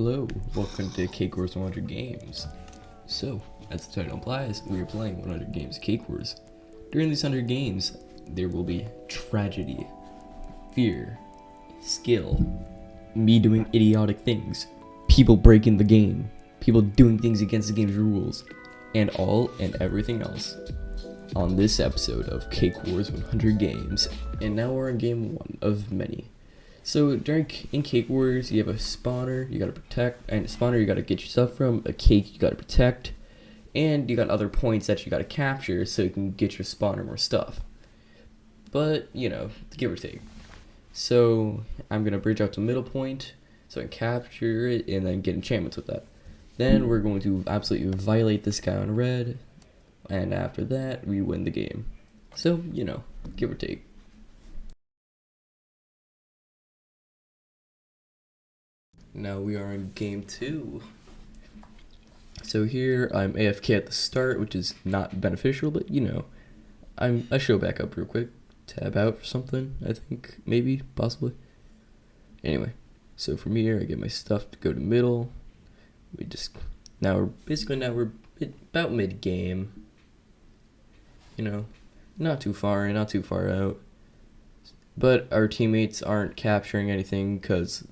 Hello, welcome to Cake Wars 100 Games. So, as the title implies, we are playing 100 games Cake Wars. During these 100 games, there will be tragedy, fear, skill, me doing idiotic things, people breaking the game, people doing things against the game's rules, and all and everything else on this episode of Cake Wars 100 Games. And now we're in game 1 of many. So in Cake Wars, you have a spawner you gotta protect, and a spawner you gotta get your stuff from, a cake you gotta protect, and you got other points that you gotta capture so you can get your spawner more stuff. But, you know, give or take. So I'm gonna bridge out to middle point so I can capture it and then get enchantments with that. Then we're going to absolutely violate this guy on red, and after that we win the game. So, you know, give or take. Now we are in game 2. So here I'm AFK at the start, which is not beneficial, but you know, I show back up real quick, tab out for something, I think, maybe, possibly. Anyway, so from here I get my stuff to go to middle. Now we're about mid game. You know, not too far in, not too far out. But our teammates aren't capturing anything because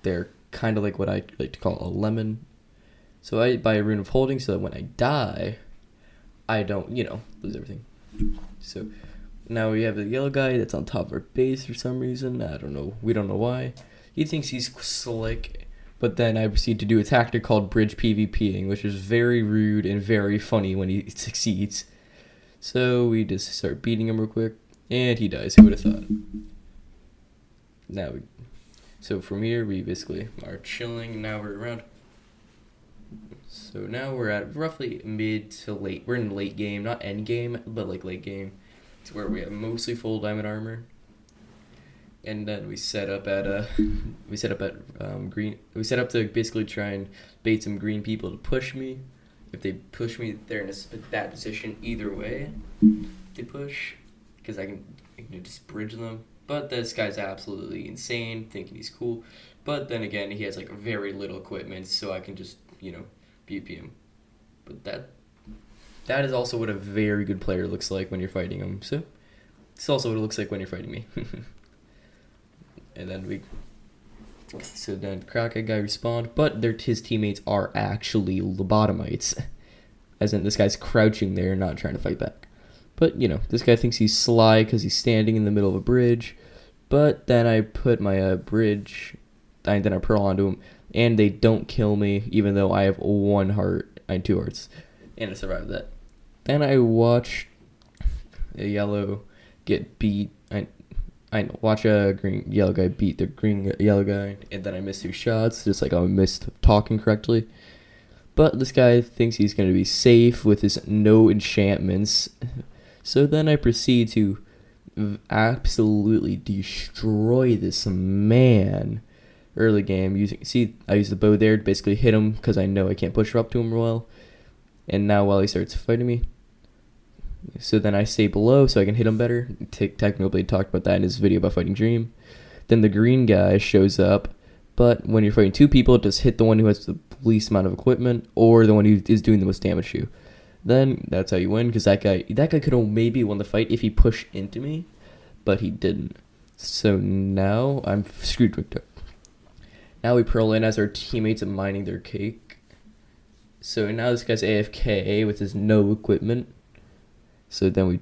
they're kind of like what I like to call a lemon. So I buy a rune of holding so that when I die, I don't, you know, lose everything. So now we have the yellow guy that's on top of our base for some reason. I don't know. We don't know why. He thinks he's slick, but then I proceed to do a tactic called bridge PvPing, which is very rude and very funny when he succeeds. So we just start beating him real quick, and he dies. Who would have thought? So from here, we basically are chilling. Now we're around. So now we're at roughly mid to late. We're in late game, not end game, but like late game. It's where we have mostly full diamond armor. And then we set up at green. We set up to basically try and bait some green people to push me. If they push me, they're in a bad position either way. They push, because I can just bridge them. But this guy's absolutely insane, thinking he's cool. But then again, he has like very little equipment, so I can just, you know, BP him. But that is also what a very good player looks like when you're fighting him. So it's also what it looks like when you're fighting me. And then so then Crackhead guy respawned, but his teammates are actually lobotomites. As in, this guy's crouching there, not trying to fight back. But, you know, this guy thinks he's sly because he's standing in the middle of a bridge. But then I put my then I pearl onto him, and they don't kill me, even though I have 1 heart and 2 hearts. And I survived that. Then I watch a yellow get beat. I watch a green yellow guy beat the green yellow guy, and then I missed 2 shots, just like I missed talking correctly. But this guy thinks he's going to be safe with his no enchantments. So then I proceed to absolutely destroy this man early game. I use the bow there to basically hit him because I know I can't push her up to him well. And now while he starts fighting me, so then I stay below so I can hit him better. Technically talked about that in his video about fighting Dream. Then the green guy shows up, but when you're fighting 2 people, just hit the one who has the least amount of equipment or the one who is doing the most damage to you. Then that's how you win, because that guy could have maybe won the fight if he pushed into me, but he didn't. So now I'm screwed with it. Now we pearl in as our teammates are mining their cake. So now this guy's AFK with his no equipment. So then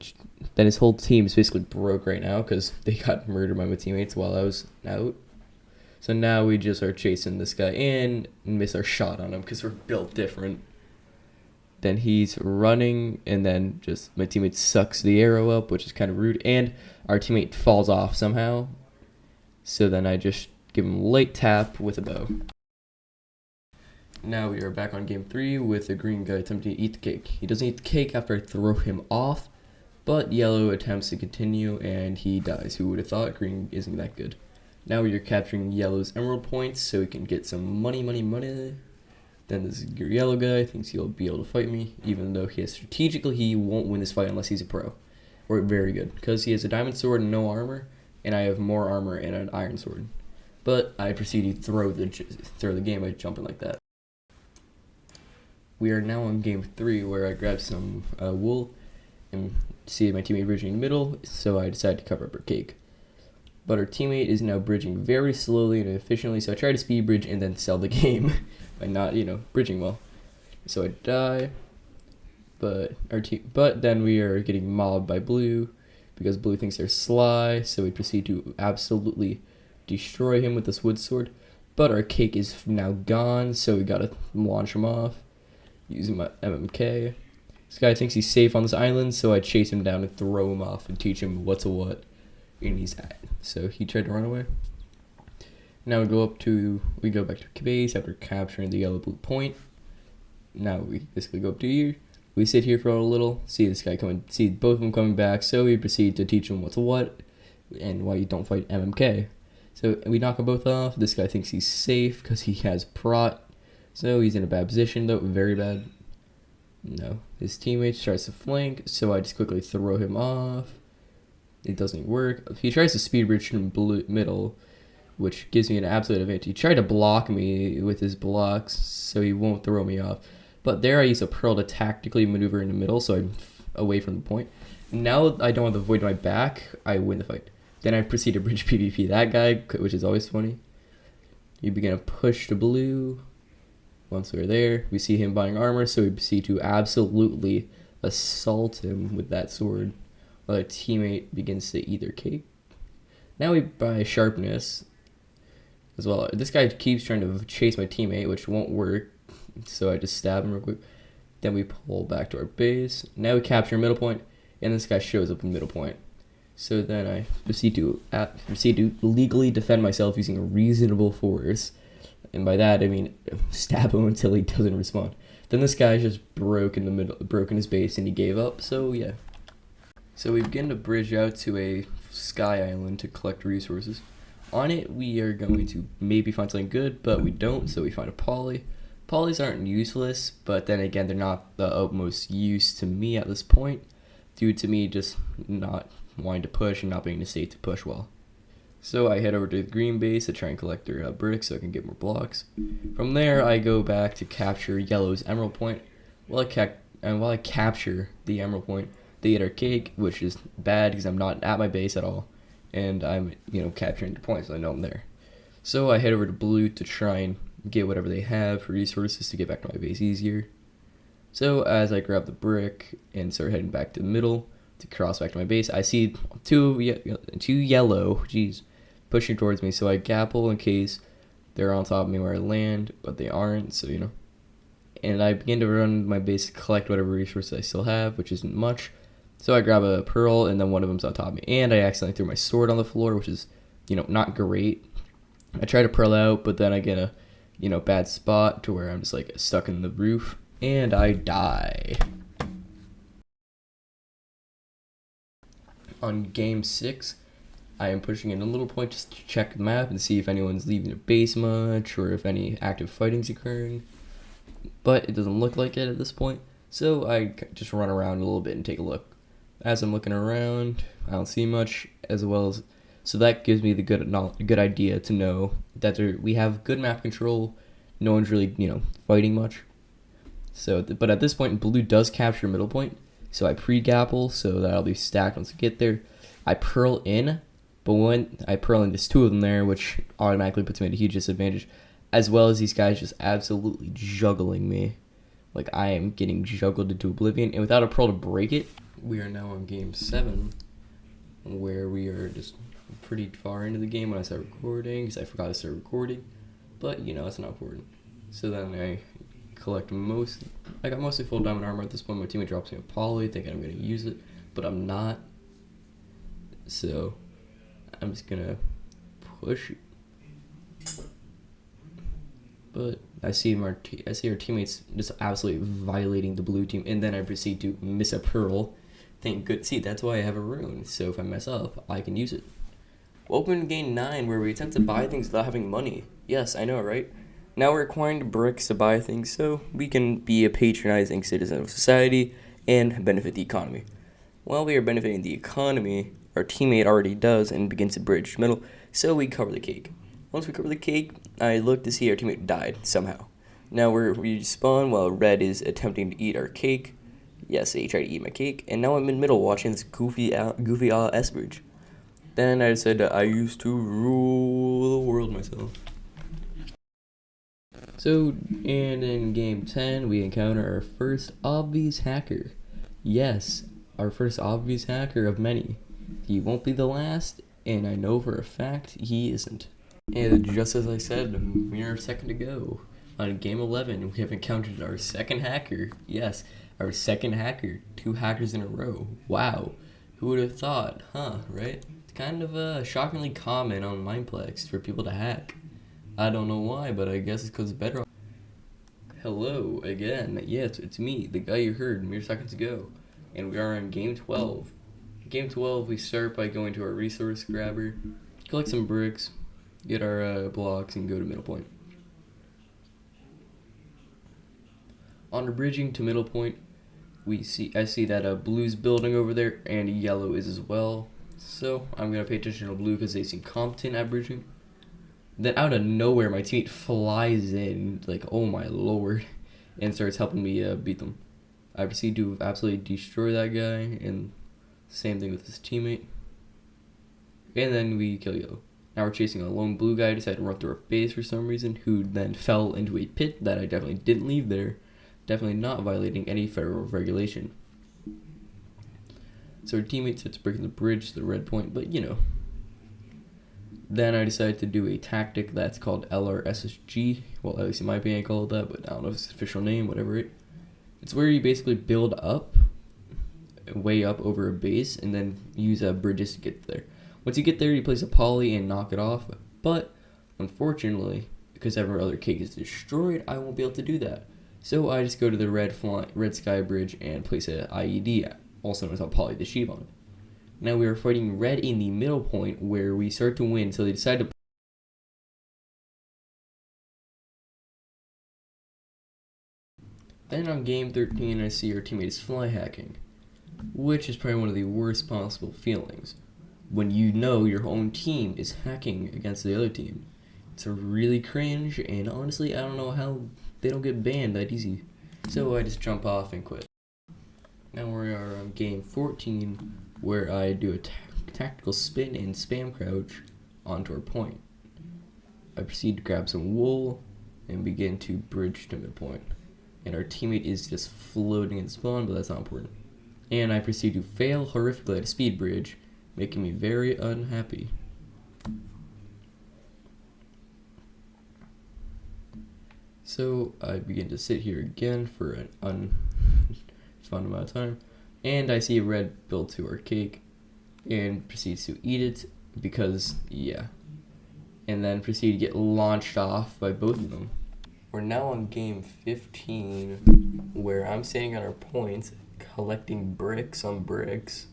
his whole team is basically broke right now because they got murdered by my teammates while I was out. So now we just are chasing this guy and miss our shot on him because we're built different. Then he's running, and then just my teammate sucks the arrow up, which is kind of rude, and our teammate falls off somehow. So then I just give him a light tap with a bow. Now we are back on game 3 with the green guy attempting to eat the cake. He doesn't eat the cake after I throw him off, but yellow attempts to continue, and he dies. Who would have thought? Green isn't that good. Now we are capturing yellow's emerald points so we can get some money. Then this yellow guy thinks he'll be able to fight me, even though strategically he won't win this fight unless he's a pro. Or very good, because he has a diamond sword and no armor, and I have more armor and an iron sword. but I proceeded to throw the game by jumping like that. We are now on game 3, where I grabbed some wool and see my teammate bridging in the middle, so I decided to cover up her cake. But our teammate is now bridging very slowly and efficiently, so I try to speed bridge and then sell the game by not, bridging well. So I die, but then we are getting mobbed by blue because blue thinks they're sly, so we proceed to absolutely destroy him with this wood sword. But our cake is now gone, so we gotta launch him off using my MMK. This guy thinks he's safe on this island, so I chase him down and throw him off and teach him what's a what. And he's at. So he tried to run away. Now we go back to base after capturing the yellow blue point. Now we basically go up to here. We sit here for a little, see this guy coming, see both of them coming back, so we proceed to teach him what's a what and why you don't fight MMK. So we knock them both off. This guy thinks he's safe because he has prot, so he's in a bad position though, very bad. No, his teammate tries to flank, so I just quickly throw him off. It doesn't work. He tries to speed bridge in blue middle, which gives me an absolute advantage. He tried to block me with his blocks, so he won't throw me off. But there I use a pearl to tactically maneuver in the middle, so I'm away from the point. Now I don't have the void in my back, I win the fight. Then I proceed to bridge PvP that guy, which is always funny. You begin to push to blue. Once we're there, we see him buying armor, so we proceed to absolutely assault him with that sword, while our teammate begins to eat their cake. Now we buy sharpness as well. This guy keeps trying to chase my teammate, which won't work, so I just stab him real quick. Then we pull back to our base. Now we capture middle point, and this guy shows up in middle point. So then I proceed to legally defend myself using a reasonable force. And by that, I mean stab him until he doesn't respond. Then this guy just broke in his base, and he gave up, so yeah. So we begin to bridge out to a sky island to collect resources. On it, we are going to maybe find something good, but we don't, so we find a poly. Polys aren't useless, but then again, they're not the utmost use to me at this point, due to me just not wanting to push and not being in a state to push well. So I head over to the green base to try and collect their bricks so I can get more blocks. From there, I go back to capture yellow's emerald point. While I capture the emerald point, they get our cake, which is bad because I'm not at my base at all, and I'm capturing the points, so I know I'm there. So I head over to blue to try and get whatever they have for resources to get back to my base easier. So as I grab the brick and start heading back to the middle to cross back to my base, I see two yellow, pushing towards me. So I gapple in case they're on top of me where I land, but they aren't. So and I begin to run my base to collect whatever resources I still have, which isn't much. So I grab a pearl, and then one of them's on top of me, and I accidentally threw my sword on the floor, which is not great. I try to pearl out, but then I get a bad spot to where I'm just like stuck in the roof, and I die. On game 6, I am pushing in a little point just to check the map and see if anyone's leaving their base much or if any active fighting's occurring, but it doesn't look like it at this point, so I just run around a little bit and take a look. As I'm looking around, I don't see much, so that gives me the good idea to know that we have good map control. No one's really fighting much. So, but at this point, blue does capture middle point, so I pre-gapple so that I'll be stacked once I get there. I pearl in, but when I pearl in, there's two of them there, which automatically puts me at a huge disadvantage, as well as these guys just absolutely juggling me. Like I am getting juggled into oblivion, and without a pearl to break it, we are now on game 7, where we are just pretty far into the game when I start recording, because I forgot to start recording, but it's not important. So then I got mostly full diamond armor at this point. My teammate drops me a poly, thinking I'm going to use it, but I'm not. So I'm just going to push. But I see our teammates just absolutely violating the blue team, and then I proceed to miss a pearl. See, that's why I have a rune, so if I mess up, I can use it. Open game 9, where we attempt to buy things without having money. Yes, I know, right? Now we're acquiring bricks to buy things so we can be a patronizing citizen of society and benefit the economy. While we are benefiting the economy, our teammate already does and begins to bridge middle, so we cover the cake. Once we cover the cake, I look to see our teammate died somehow. Now we spawn while red is attempting to eat our cake. Yes, he tried to eat my cake, and now I'm in middle watching this goofy S-Bridge. Then I decided that I used to rule the world myself. So, and in game 10, we encounter our first obvious hacker. Yes, our first obvious hacker of many. He won't be the last, and I know for a fact he isn't. And just as I said, a mere second ago, on game 11, we have encountered our second hacker. Yes, our second hacker. 2 hackers in a row. Wow. Who would have thought? Huh, right? It's kind of shockingly common on Mineplex for people to hack. I don't know why, but I guess it's because of Bedrock. Hello again. Yes, it's me, the guy you heard mere seconds ago. And we are in game 12. Game 12, we start by going to our resource grabber, collect some bricks, get our blocks, and go to middle point. On bridging to middle point, I see that blue's building over there, and yellow is as well. So I'm gonna pay attention to blue because they seem competent at bridging. Then out of nowhere, my teammate flies in, like, oh my lord, and starts helping me beat them. I proceed to absolutely destroy that guy, and same thing with his teammate. And then we kill yellow. Now we're chasing a lone blue guy who decided to run through our base for some reason, who then fell into a pit that I definitely didn't leave there. Definitely not violating any federal regulation. So our teammate starts breaking the bridge to the red point, but you know. Then I decided to do a tactic that's called LRSSG. Well, at least in my opinion I call it that, but I don't know if it's the official name, whatever it's where you basically build up, way up over a base, and then use bridges to get there. Once you get there, you place a poly and knock it off, but unfortunately, because every other cake is destroyed, I won't be able to do that. So I just go to the red sky bridge and place a IED, also known as a poly the sheep on it. Now we are fighting red in the middle point where we start to win, so they decide to. Then on game 13, I see our teammate is fly hacking, which is probably one of the worst possible feelings. When you know your own team is hacking against the other team. It's a really cringe, and honestly, I don't know how they don't get banned that easy. So I just jump off and quit. Now we are on game 14, where I do a tactical spin and spam crouch onto our point. I proceed to grab some wool and begin to bridge to midpoint. And our teammate is just floating in spawn, but that's not important. And I proceed to fail horrifically at a speed bridge, making me very unhappy. So I begin to sit here again for an fun amount of time, and I see a red build to our cake, and proceeds to eat it because, yeah. And then proceed to get launched off by both of them. We're now on game 15, where I'm standing on our points, collecting bricks on bricks,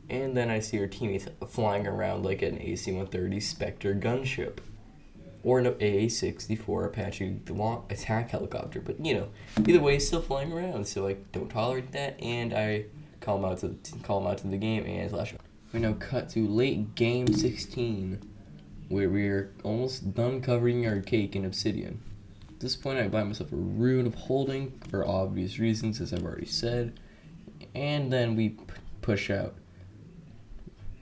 and then I see our teammates flying around like an AC-130 Spectre gunship, or an AA-64 Apache attack helicopter, but you know, either way, it's still flying around, so I don't tolerate that, and I call them out to the game and slash them. We now cut to late game 16, where we are almost done covering our cake in obsidian. At this point, I buy myself a rune of holding for obvious reasons, as I've already said, and then we push out.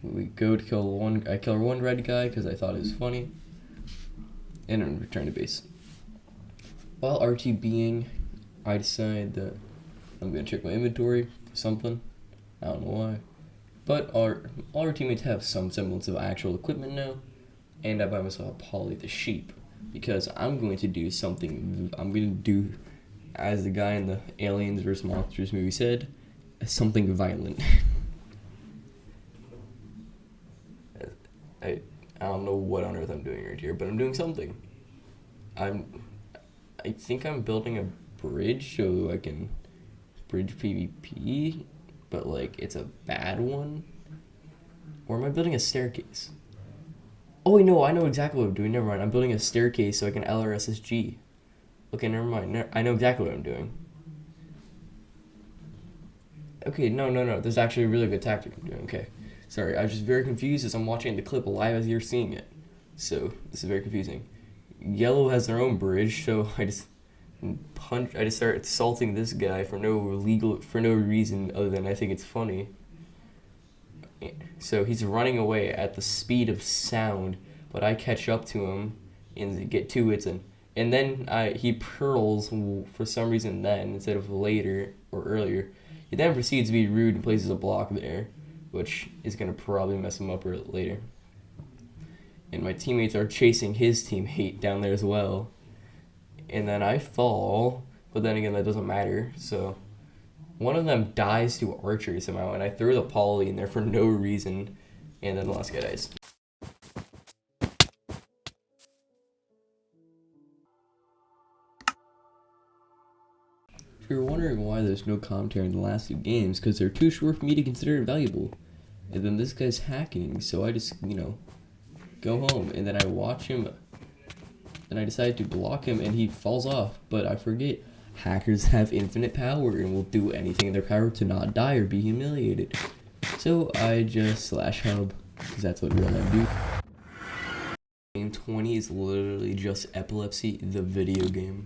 We go to kill one. I kill one red guy because I thought it was funny, and then return to base. While RTBing, I decide that I'm gonna check my inventory for something. I don't know why, but all our teammates have some semblance of actual equipment now, and I buy myself a poly the sheep because I'm going to do something. I'm going to do, as the guy in the Aliens vs Monsters movie said, something violent. I don't know what on earth I'm doing right here, but I'm doing something. I think I'm building a bridge so I can bridge PvP, but like it's a bad one. Or am I building a staircase? Oh wait, no, I know exactly what I'm doing. Never mind. I'm building a staircase so I can LRSSG. Okay, never mind. I know exactly what I'm doing. Okay, no. There's actually a really good tactic I'm doing. Okay. Sorry, I was just very confused as I'm watching the clip live as you're seeing it. So this is very confusing. Yellow has their own bridge, so I just start assaulting this guy for no reason other than I think it's funny. So he's running away at the speed of sound, but I catch up to him and get 2 hits in. And then he pearls for some reason then, instead of later or earlier. He then proceeds to be rude and places a block there, which is going to probably mess him up later. And my teammates are chasing his teammate down there as well. And then I fall, but then again, that doesn't matter. So one of them dies to archery somehow, and I threw the poly in there for no reason, and then the last guy dies. If you're wondering why there's no commentary in the last 2 games, because they're too short for me to consider it valuable. And then this guy's hacking, so I just, go home, and then I watch him, and I decide to block him, and he falls off, but I forget. Hackers have infinite power and will do anything in their power to not die or be humiliated. So I just /hub, because that's what real men do. Game 20 is literally just Epilepsy, the video game.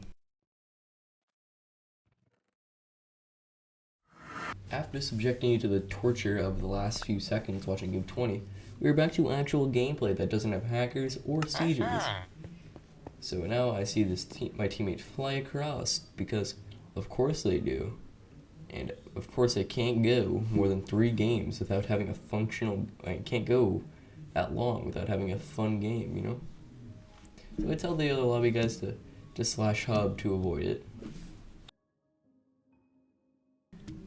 After subjecting you to the torture of the last few seconds watching Game 20, we are back to actual gameplay that doesn't have hackers or seizures. So now I see my teammate fly across, because of course they do. And of course I can't go more than 3 games without having a functional, I can't go that long without having a fun game, So I tell the other lobby guys to just /hub to avoid it.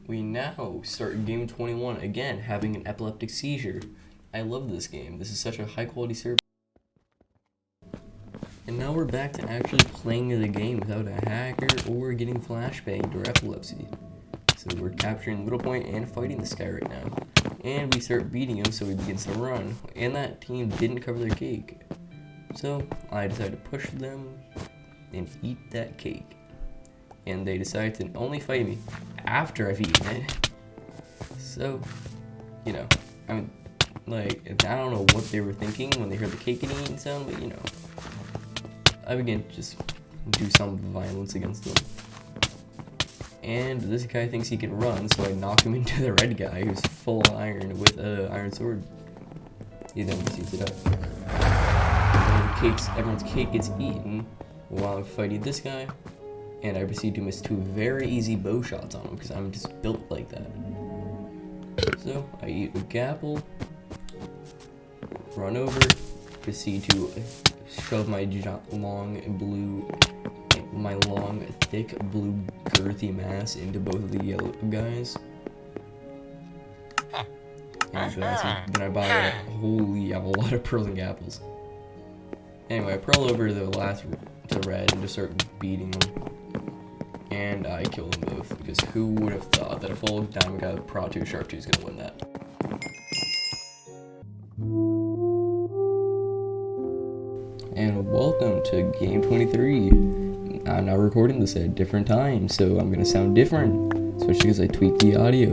We now start game 21, again having an epileptic seizure. I love this game. This is such a high quality server. And now we're back to actually playing the game without a hacker or getting flashbanged or epilepsy. So we're capturing Middle Point and fighting this guy right now. And we start beating him, so he begins to run. And that team didn't cover their cake. So I decided to push them and eat that cake. And they decided to only fight me after I've eaten it. So, I don't know what they were thinking when they heard the cake getting eaten sound, but I began to just do some violence against them. And this guy thinks he can run, so I knock him into the red guy who's full iron with an iron sword. He then proceeds to die. Everyone's cake gets eaten while I'm fighting this guy. And I proceed to miss 2 very easy bow shots on him because I'm just built like that. So I eat a gapple, run over, proceed to shove my long, thick, blue, girthy mass into both of the yellow guys. And then I buy a lot of pearls and gapples. Anyway, I pearl over to red and just start beating them. And I kill them both, because who would have thought that a full diamond guy with Pro 2 Sharp 2 is going to win that? And welcome to Game 23. I'm now recording this at a different time, so I'm going to sound different, especially because I tweaked the audio.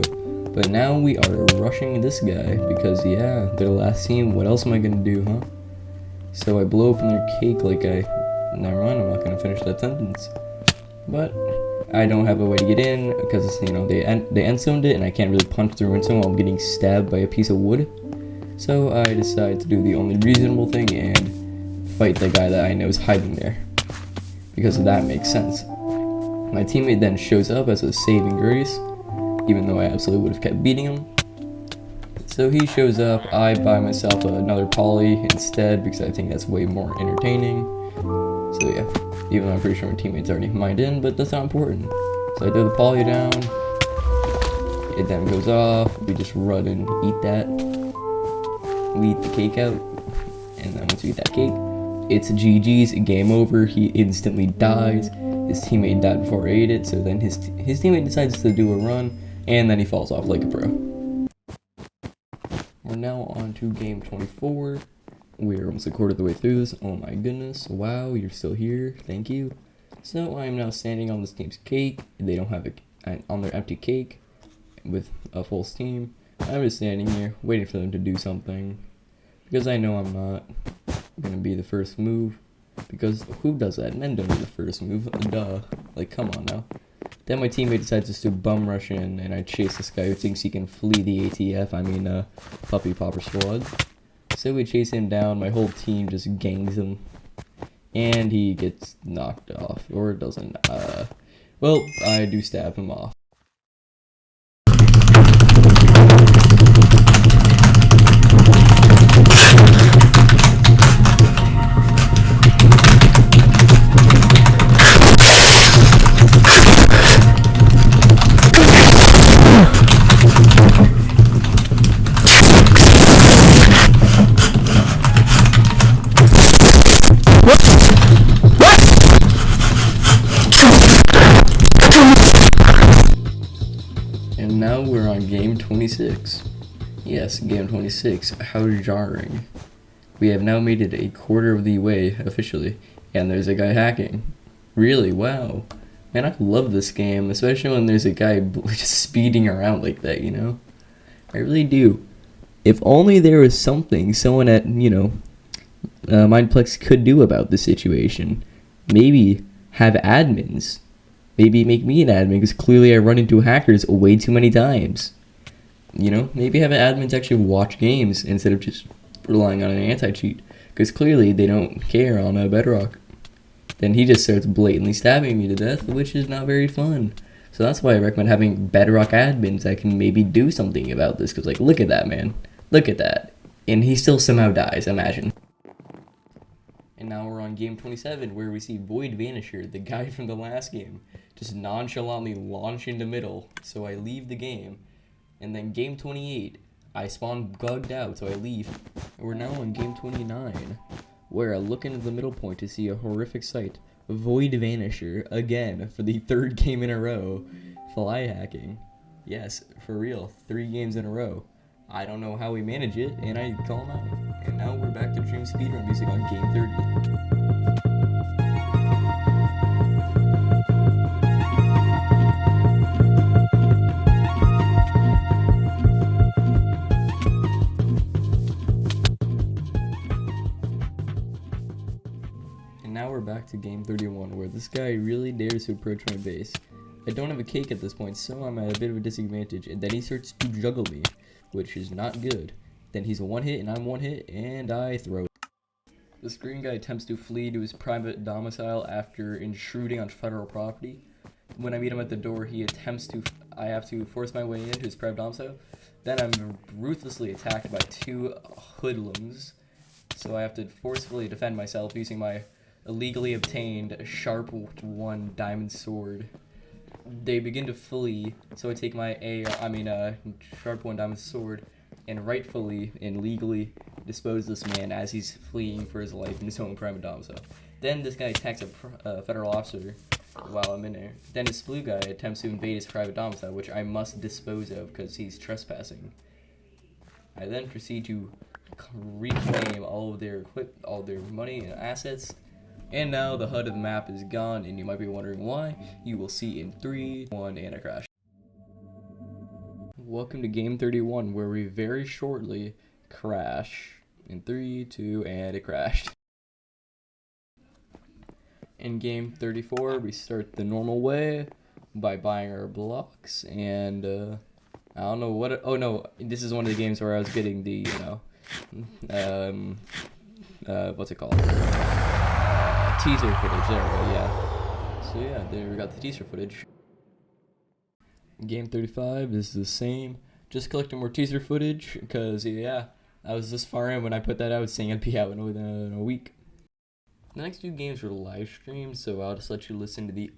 But now we are rushing this guy, because they're the last team, what else am I going to do, huh? So I blow open their cake never mind, I'm not going to finish that sentence. But I don't have a way to get in because they end zoned it and I can't really punch through into them while I'm getting stabbed by a piece of wood. So I decide to do the only reasonable thing and fight the guy that I know is hiding there, because that makes sense. My teammate then shows up as a saving grace, even though I absolutely would have kept beating him. So he shows up, I buy myself another poly instead because I think that's way more entertaining. So yeah. Even though I'm pretty sure my teammates already mined in, but that's not important. So I throw the poly down, it then goes off, we just run and eat that. We eat the cake out, and then once we eat that cake, it's GG's, game over, he instantly dies. His teammate died before I ate it, so then his teammate decides to do a run, and then he falls off like a pro. We're now on to game 24. We're almost a quarter of the way through this. Oh my goodness. Wow, you're still here. Thank you. So I am now standing on this team's cake. They don't have on their empty cake with a full team. I'm just standing here waiting for them to do something because I know I'm not. gonna be the first move. Because who does that? Men don't do the first move. Duh. Like, come on now. Then my teammate decides just to bum rush in, and I chase this guy who thinks he can flee the ATF, Puppy Popper Squad. So we chase him down, my whole team just gangs him. And he gets knocked off, or doesn't. Well, I do stab him off. And now we're on game 26. Yes, game 26. How jarring. We have now made it a quarter of the way, officially, and there's a guy hacking. Really? Wow. Man, I love this game, especially when there's a guy just speeding around like that, you know? I really do. If only there was something someone at, Mineplex could do about this situation. Maybe have admins. Maybe make me an admin, because clearly I run into hackers way too many times. You know, maybe have an admin to actually watch games instead of just relying on an anti-cheat, because clearly they don't care on a Bedrock. Then he just starts blatantly stabbing me to death, which is not very fun. So that's why I recommend having Bedrock admins that can maybe do something about this, because, like, look at that, man. Look at that. And he still somehow dies, imagine. And now we're on game 27, where we see Void Vanisher, the guy from the last game, just nonchalantly launch into middle. So I leave the game. And then game 28, I spawn bugged out, so I leave. And we're now on game 29, where I look into the middle point to see a horrific sight. Void Vanisher, again, for the third game in a row. Fly hacking. Yes, for real, 3 games in a row. I don't know how we manage it, and I call him out. And now we're back to Dream Speedrun music on game 30. And now we're back to game 31, where this guy really dares to approach my base. I don't have a cake at this point, so I'm at a bit of a disadvantage, and then he starts to juggle me, which is not good. Then he's a one hit, and I'm one hit, and I throw it. This green guy attempts to flee to his private domicile after intruding on federal property. When I meet him at the door, I have to force my way into his private domicile. Then I'm ruthlessly attacked by 2 hoodlums, so I have to forcefully defend myself using my illegally obtained sharp 1 diamond sword. They begin to flee, so I take my sharp 1 diamond sword and rightfully and legally dispose this man as he's fleeing for his life in his own private domicile. Then this guy attacks a federal officer while I'm in there. Then this blue guy attempts to invade his private domicile, which I must dispose of because he's trespassing. I then proceed to reclaim all of their money and assets. And now the HUD of the map is gone, and you might be wondering why. You will see in 3, 2, and a crash. Welcome to game 31, where we very shortly crash. In 3, 2, and it crashed. In game 34, we start the normal way by buying our blocks, and I don't know what. Oh no, this is one of the games where I was getting the what's it called? Teaser footage. There we go. Yeah. So yeah, there we got the teaser footage. Game 35 is the same. Just collecting more teaser footage because yeah, I was this far in when I put that out saying I'd be out in a week. The next 2 games are live streams, so I'll just let you listen to the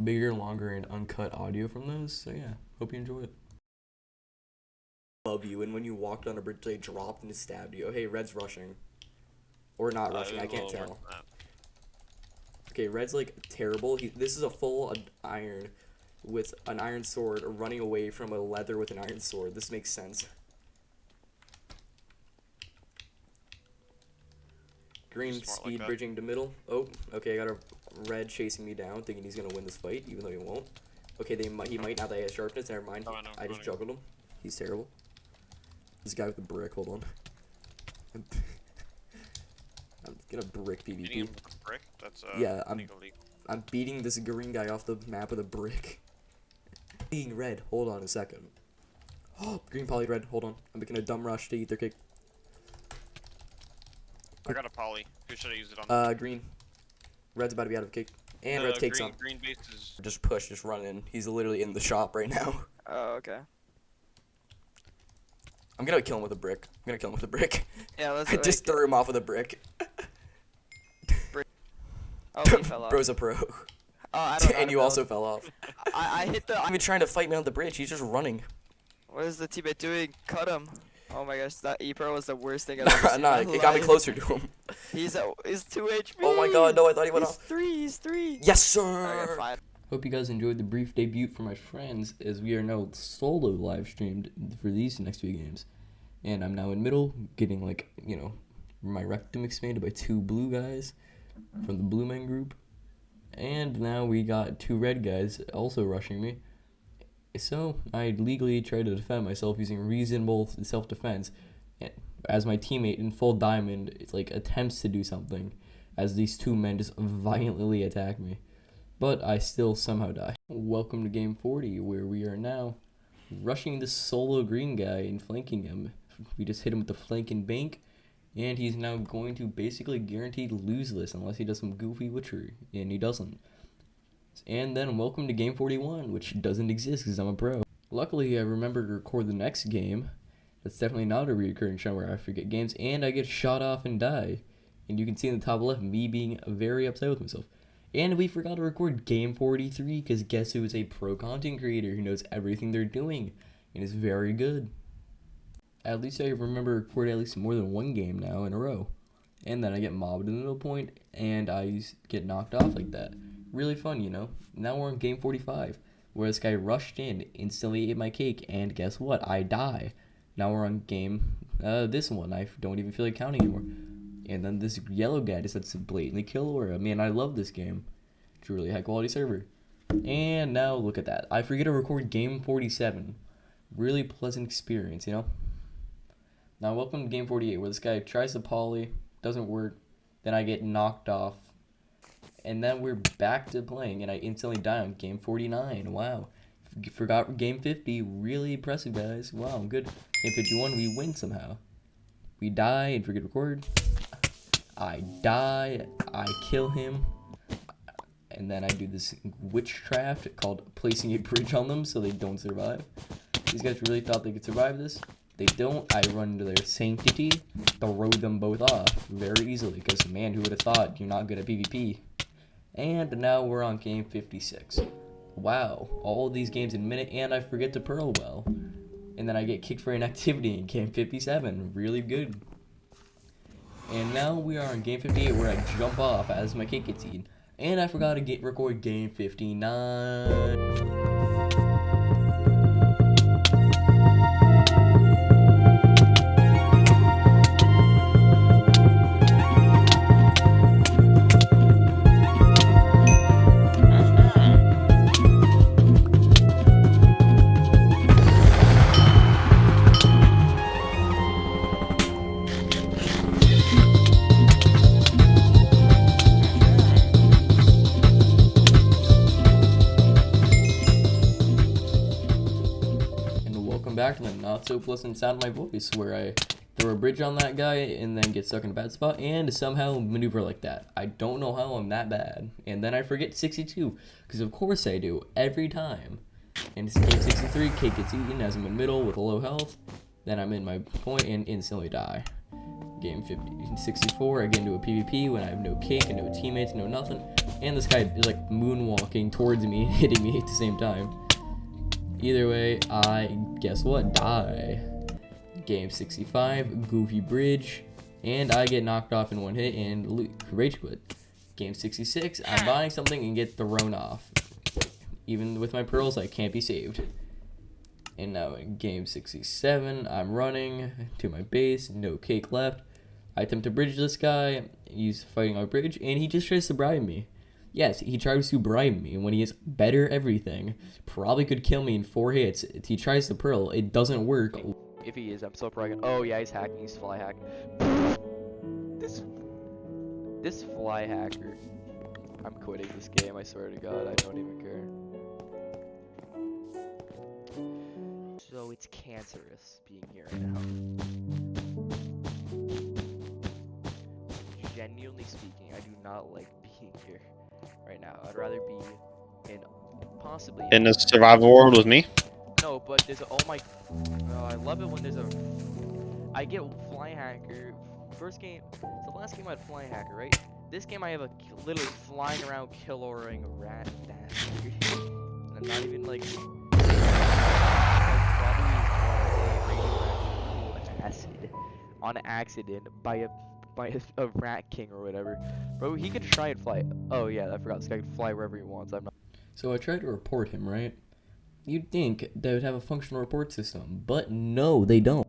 bigger, longer, and uncut audio from those. So yeah, hope you enjoy it. Above you, and when you walked on a bridge, they dropped and stabbed you. Oh, hey, Red's rushing. Or not rushing, I can't tell. Okay, Red's like terrible. This is a full iron with an iron sword running away from a leather with an iron sword. This makes sense. Green speed bridging to middle. Oh, okay, I got a Red chasing me down, thinking he's gonna win this fight, even though he won't. Okay, he might now that he has sharpness. Never mind. I just juggled him. He's terrible. This guy with the brick. Hold on. I'm gonna brick Beating PvP. him with a brick? That's Yeah, legally. I'm beating this green guy off the map with a brick. Being red. Hold on a second. Oh, green poly red. Hold on. I'm making a dumb rush to eat their cake. I got a poly. Who should I use it on? Green. Red's about to be out of cake. And The red's cake's on. green base is. Just push, just run in. He's literally in the shop right now. Oh, okay. I'm gonna kill him with a brick. Yeah, let's I just threw him off with a brick. Oh, he fell off. Bro's a pro. Oh, I don't know how And to you build. also fell off. I hit the. He's even trying to fight me on the bridge. He's just running. What is the teammate doing? Cut him. Oh my gosh, that E-Pro was the worst thing I've ever seen. Nah, in my it got me life. closer to him. He's 2 HP. Oh my god, no, I thought he went off. He's three. Yes, Okay, sir. fine. Hope you guys enjoyed the brief debut for my friends, as we are now solo live streamed for these next few games. And I'm now in middle, getting like, you know, my rectum expanded by 2 blue guys from the blue man group. And now we got 2 red guys also rushing me. So I legally try to defend myself using reasonable self-defense. As my teammate in full diamond, it's like attempts to do something, as these 2 men just violently attack me. But I still somehow die. Welcome to game 40, where we are now rushing this solo green guy and flanking him. We just hit him with the flank and bank, and he's now going to basically guaranteed lose this unless he does some goofy witchery, and he doesn't. And then welcome to game 41, which doesn't exist because I'm a pro. Luckily, I remembered to record the next game. That's definitely not a recurring show where I forget games, and I get shot off and die. And you can see in the top left me being very upset with myself. And we forgot to record game 43, because guess who is a pro content creator who knows everything they're doing and is very good. At least I remember recording at least more than 1 game now in a row. And then I get mobbed in the middle point, and I get knocked off like that. Really fun, you know? Now we're on game 45, where this guy rushed in, instantly ate my cake, and guess what? I die. Now we're on game, this one. I don't even feel like counting anymore. And then this yellow guy decides to blatantly kill Aura. Man, I love this game. It's a really high quality server. And now look at that. I forget to record game 47. Really pleasant experience, you know? Now welcome to game 48, where this guy tries to poly, doesn't work. Then I get knocked off. And then we're back to playing, and I instantly die on game 49. Wow. Forgot game 50. Really impressive, guys. Wow, I'm good. Game 51, we win somehow. We die and forget to record. I die, I kill him, and then I do this witchcraft called placing a bridge on them so they don't survive. These guys really thought they could survive this. They don't. I run into their sanctity, throw them both off very easily, because man, who would have thought you're not good at PvP. And now we're on game 56. Wow, all these games in a minute, and I forget to pearl well. And then I get kicked for inactivity in game 57. Really good. And now we are in game 58, where I jump off as my cake gets eaten. And I forgot to record game 59. Back to the not so pleasant sound of my voice, where I throw a bridge on that guy and then get stuck in a bad spot and somehow maneuver like that. I don't know how I'm that bad. And then I forget 62, because of course I do, every time. And it's game 63, cake gets eaten as I'm in middle with low health. Then I'm in my point and instantly die. Game 64, I get into a PvP when I have no cake and no teammates, no nothing. And this guy is like moonwalking towards me and hitting me at the same time. Either way, I, guess what, die. Game 65, goofy bridge, and I get knocked off in 1 hit and rage quit. Game 66, I'm buying something and get thrown off. Even with my pearls, I can't be saved. And now in game 67, I'm running to my base, no cake left. I attempt to bridge this guy, he's fighting on a bridge, and he just tries to bribe me. Yes, he tries to bribe me when he is better everything. Probably could kill me in 4 hits. He tries to pearl. It doesn't work. If he is, I'm so probably gonna... Oh yeah, he's hacking. He's fly hack. This... This fly hacker. I'm quitting this game, I swear to God, I don't even care. So it's cancerous being here right now. Genuinely speaking, I do not like being here right now. I'd rather be in possibly In the survival world with me. no, but there's a, oh my, I love it when there's a, I get fly hacker. First game, so last game I had fly hacker, right? This game I have a literally flying around killing rat bastard. And I'm not even like probably acid on accident by a rat king or whatever. Bro, he could try and fly. Oh yeah, I forgot this guy can fly wherever he wants. I'm not. So I tried to report him, right? You'd think they would have a functional report system, but no, they don't.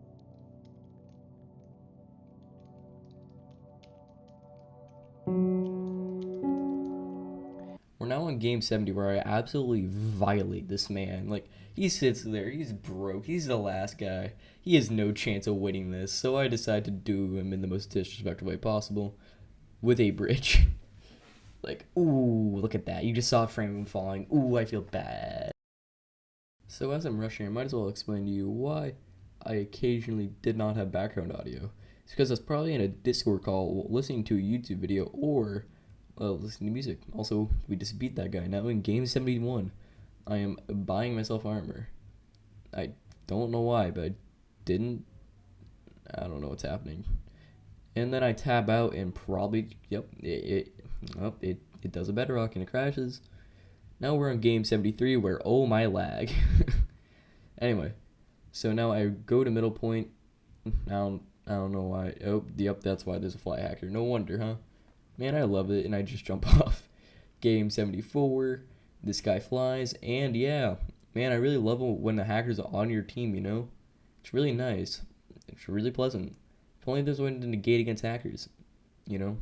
We're now on game 70 where I absolutely violate this man. Like, he sits there, he's broke, he's the last guy. He has no chance of winning this, so I decide to do him in the most disrespectful way possible with a bridge. Like, ooh, look at that. You just saw a frame of him falling. Ooh, I feel bad. So as I'm rushing, I might as well explain to you why I occasionally did not have background audio. It's because I was probably in a Discord call listening to a YouTube video or listening to music. Also, we just beat that guy. Now in game 71, I am buying myself armor. I don't know why, but I didn't. I don't know what's happening. And then I tab out and probably, yep, it does a Bedrock and it crashes. Now we're on game 73 where, oh my lag. Anyway, so now I go to middle point. I don't know why. Oh, yep, that's why there's a fly hacker. No wonder, huh? Man, I love it, and I just jump off. Game 74, this guy flies, and yeah, man, I really love it when the hackers are on your team, you know? It's really nice. It's really pleasant. If only there's a way to negate against hackers, you know?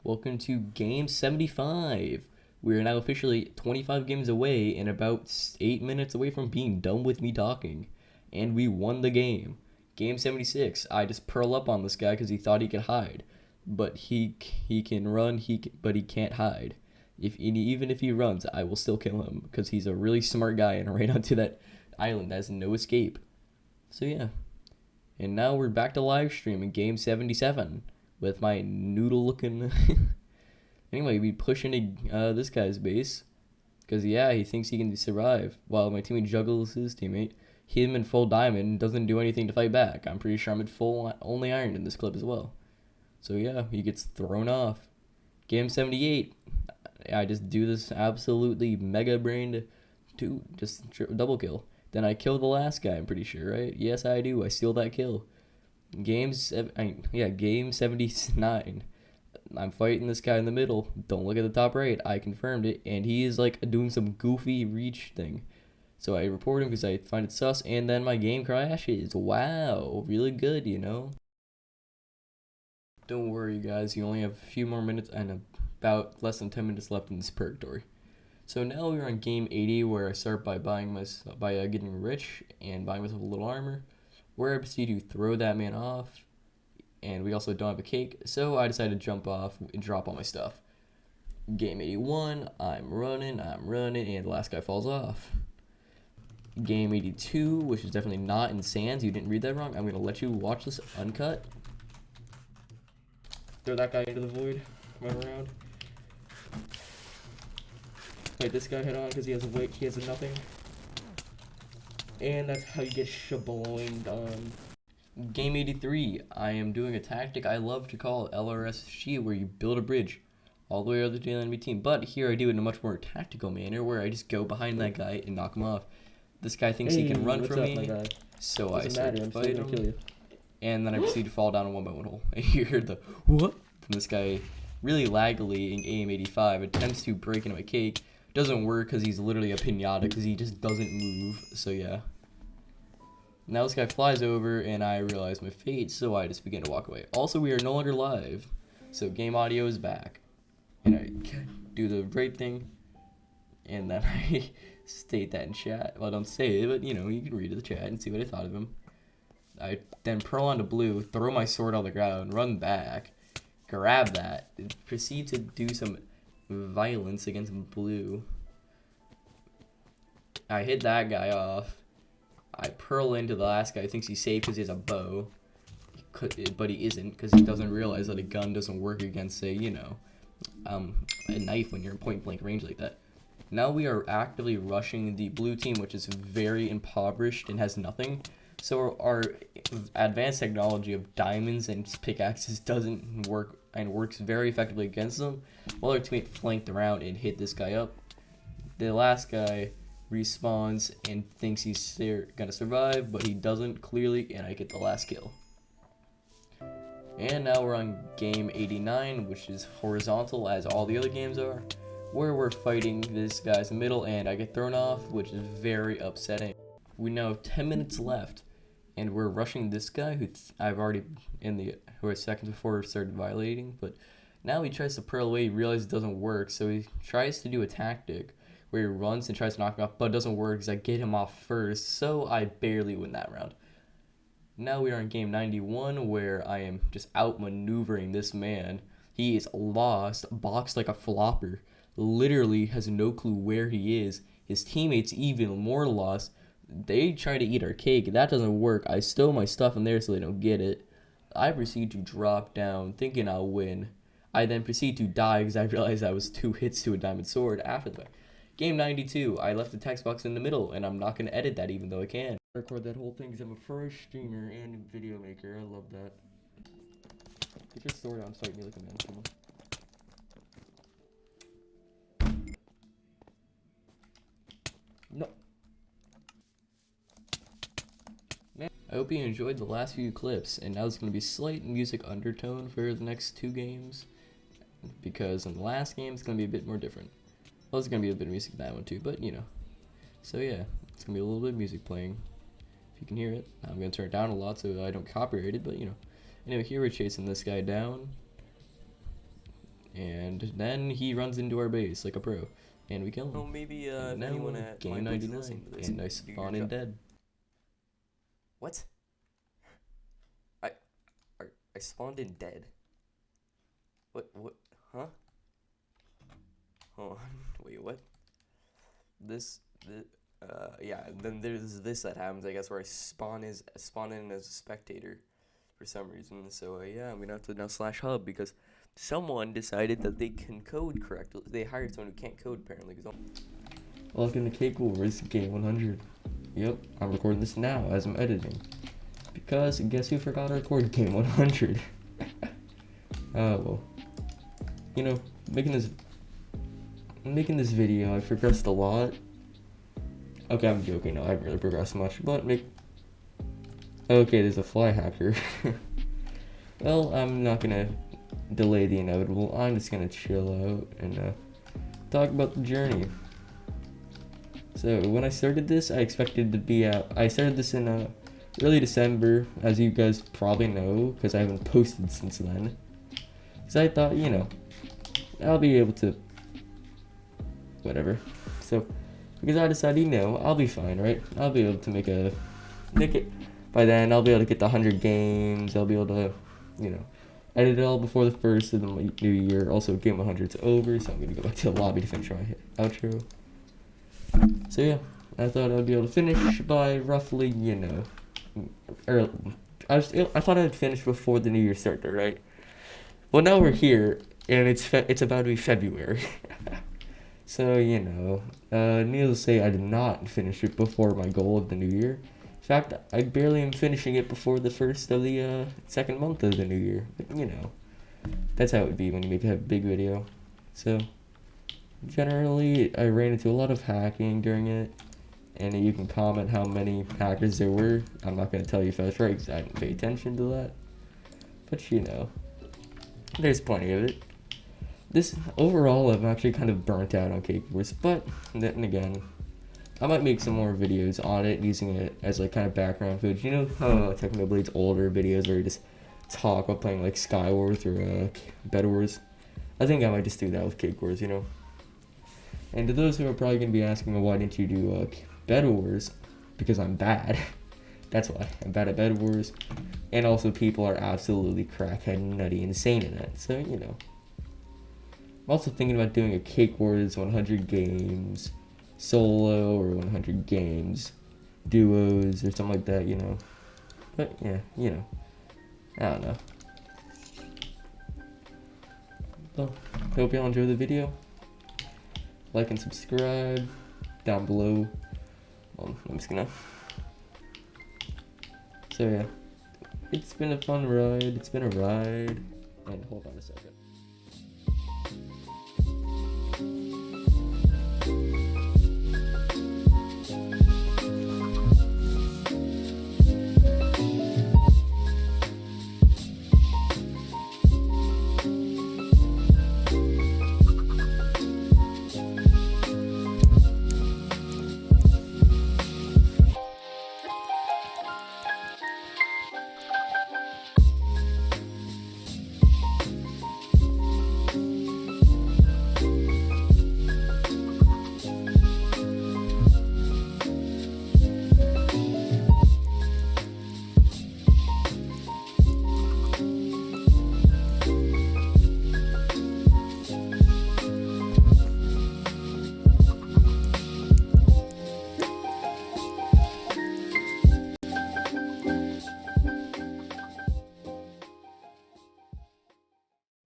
Welcome to game 75. We are now officially 25 games away and about 8 minutes away from being done with me talking. And we won the game. Game 76, I just pearl up on this guy because he thought he could hide. But he can run, but he can't hide. Even if he runs, I will still kill him because he's a really smart guy and right onto that island that has no escape. So yeah. And now we're back to live stream in game 77 with my noodle looking. Anyway, we push into this guy's base because yeah, he thinks he can survive while my teammate juggles his teammate. Him in full diamond doesn't do anything to fight back. I'm pretty sure I'm at full only iron in this clip as well. So yeah, he gets thrown off. Game 78, I just do this absolutely mega brained to just double kill. Then I kill the last guy, I'm pretty sure, right? Yes, I do. I steal that kill. Game 79. I'm fighting this guy in the middle. Don't look at the top right. I confirmed it, and he is like doing some goofy reach thing. So I report him because I find it sus, and then my game crashes. Wow, really good, you know? Don't worry, guys. You only have a few more minutes and about less than 10 minutes left in this purgatory. So now we're on game 80, where I start by getting rich and buying myself a little armor, where I proceed to throw that man off, and we also don't have a cake, so I decided to jump off and drop all my stuff. Game 81, I'm running, and the last guy falls off. Game 82, which is definitely not in Sands. You didn't read that wrong. I'm going to let you watch this uncut. Throw that guy into the void. Run around. Fight this guy head on because he has a weight. He has a nothing. And that's how you get shabloing done. Game 83. I am doing a tactic I love to call LRSG, where you build a bridge all the way over to the enemy team. But here I do it in a much more tactical manner, where I just go behind that guy and knock him off. This guy thinks he can run from me, so I start to fight him. And then I proceed to fall down a 1x1 hole. And you hear the what? And this guy, really laggily in AM85, attempts to break into my cake. Doesn't work because he's literally a pinata because he just doesn't move. So yeah. Now this guy flies over and I realize my fate, so I just begin to walk away. Also, we are no longer live, so game audio is back. And I do the right thing, and then I state that in chat. Well, I don't say it, but you know, you can read the chat and see what I thought of him. I then pearl onto blue, throw my sword on the ground, run back, grab that, proceed to do some violence against blue. I hit that guy off. I pearl into the last guy, thinks he's safe because he has a bow. But he isn't, because he doesn't realize that a gun doesn't work against, say, you know, a knife when you're in point blank range like that. Now we are actively rushing the blue team, which is very impoverished and has nothing. So our advanced technology of diamonds and pickaxes doesn't work and works very effectively against them. While our teammate flanked around and hit this guy up. The last guy respawns and thinks he's gonna survive, but he doesn't clearly, and I get the last kill. And now we're on game 89, which is horizontal as all the other games are, where we're fighting this guy's middle and I get thrown off, which is very upsetting. We now have 10 minutes left, and we're rushing this guy who I've already who was seconds before started violating, but now he tries to pearl away, he realizes it doesn't work, so he tries to do a tactic where he runs and tries to knock me off, but it doesn't work because I get him off first, so I barely win that round. Now we are in game 91, where I am just outmaneuvering this man. He is lost, boxed like a flopper, literally has no clue where he is. His teammates even more lost. They try to eat our cake. That doesn't work. I stow my stuff in there so they don't get it. I proceed to drop down, thinking I'll win. I then proceed to die because I realized I was 2 hits to a diamond sword after the game 92. I left the text box in the middle, and I'm not going to edit that even though I can. Record that whole thing because I'm a first streamer and video maker. I love that. Get your sword on, fight me like a man. Come on. No. Man, I hope you enjoyed the last few clips, and now there's going to be slight music undertone for the next 2 games, because in the last game it's going to be a bit more different. Well, there's going to be a bit of music in that one too, but you know. So yeah, it's going to be a little bit of music playing. You can hear it. I'm gonna turn it down a lot so I don't copyright it, but you know. Anyway, here we're chasing this guy down, and then he runs into our base like a pro, and we kill him. Well, maybe And anyone now at game Mineplex 99, listening to this, and I do spawn your in job. dead. What? I spawned in dead. What? Huh? Hold on. Wait, what? Yeah, then there's this that happens, I guess, where I spawn in as a spectator for some reason. So yeah, I'm gonna have to now /hub because someone decided that they can code correctly. They hired someone who can't code apparently. Welcome to Cake Wars, game 100. Yep, I'm recording this now as I'm editing. Because guess who forgot to record game 100? Oh well. You know, making this video, I've progressed a lot. Okay, I'm joking. No, I haven't really progressed much, but okay, there's a fly hacker. Well, I'm not gonna delay the inevitable. I'm just gonna chill out and talk about the journey. So when I started this, I expected to be out. I started this in early December, as you guys probably know, because I haven't posted since then. So I thought, you know, I'll be able to, whatever. So because I decided, you know, I'll be fine, right? I'll be able to make it. By then, I'll be able to get the 100 games. I'll be able to, you know, edit it all before the first of the new year. Also, game 100's over, so I'm gonna go back to the lobby to finish my outro. So yeah, I thought I'd be able to finish by roughly, you know, I thought I'd finish before the new year started, right? Well, now we're here, and it's about to be February. So, you know, needless to say, I did not finish it before my goal of the new year. In fact, I barely am finishing it before the first of the second month of the new year. But, you know, that's how it would be when you make a big video. So, generally, I ran into a lot of hacking during it. And you can comment how many hackers there were. I'm not going to tell you if I was right because I didn't pay attention to that. But, you know, there's plenty of it. This, overall, I'm actually kind of burnt out on Cake Wars, but then again, I might make some more videos on it, using it as like kind of background footage. You know how Technoblade's older videos where you just talk while playing like Sky Wars or Bed Wars? I think I might just do that with Cake Wars, you know? And to those who are probably going to be asking, well, why didn't you do Bed Wars? Because I'm bad. That's why I'm bad at Bed Wars. And also people are absolutely crackhead, nutty, insane in it. So, you know. I'm also thinking about doing a Cake Wars 100 games solo or 100 games duos or something like that, you know. But yeah, you know. I don't know. Well, hope y'all enjoy the video. Like and subscribe down below. I'm just gonna. So yeah, it's been a fun ride. It's been a ride. And hold on a second.